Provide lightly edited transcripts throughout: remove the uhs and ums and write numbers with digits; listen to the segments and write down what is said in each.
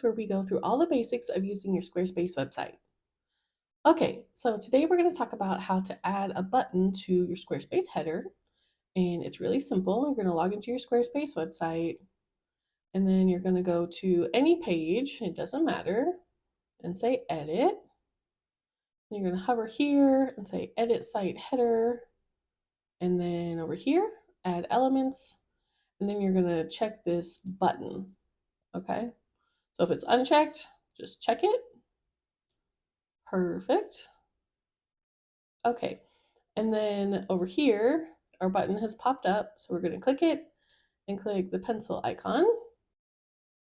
where we go through all the basics of using your Squarespace website. Okay, so today we're going to talk about how to add a button to your Squarespace header. And it's really simple. You're going to log into your Squarespace website, and then you're going to go to any page, it doesn't matter, and say edit. And you're going to hover here and say edit site header. And then over here, add elements. And then you're going to check this button. Okay, so if it's unchecked, just check it. Perfect. Okay, and then over here, our button has popped up. So we're going to click it and click the pencil icon.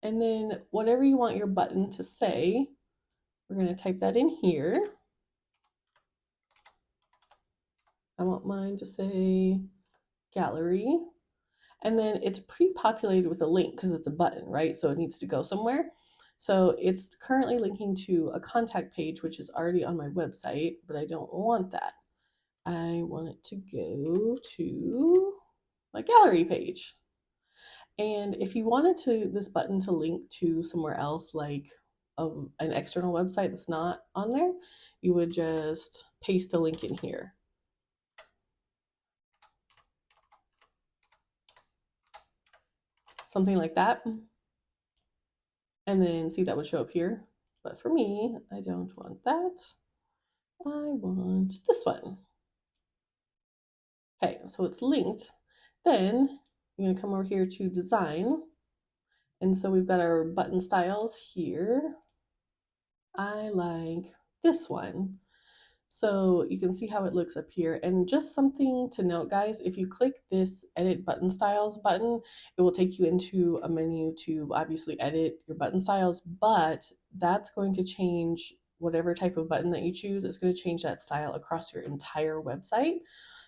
And then whatever you want your button to say, we're going to type that in here. I want mine to say gallery. And then it's pre-populated with a link because it's a button, right? So it needs to go somewhere. So it's currently linking to a contact page, which is already on my website, but I don't want that. I want it to go to my gallery page. And if you wanted this button to link to somewhere else, like an external website that's not on there, you would just paste the link in here. Something like that. And then see, that would show up here. But for me, I don't want that. I want this one. Okay, so it's linked. Then you're gonna come over here to design. And so we've got our button styles here. I like this one. So you can see how it looks up here. And just something to note, guys, if you click this edit button styles button, it will take you into a menu to obviously edit your button styles, but that's going to change whatever type of button that you choose. It's going to change that style across your entire website.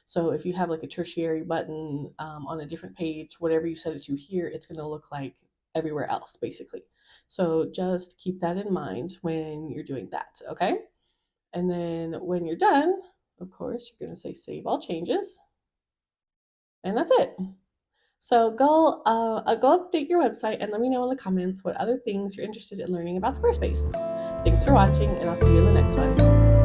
So if you have like a tertiary button on a different page, whatever you set it to here, it's going to look like everywhere else, basically. So just keep that in mind when you're doing that, okay? And then when you're done, of course, you're going to say save all changes. And that's it. So go update your website and let me know in the comments what other things you're interested in learning about Squarespace. Thanks for watching, and I'll see you in the next one.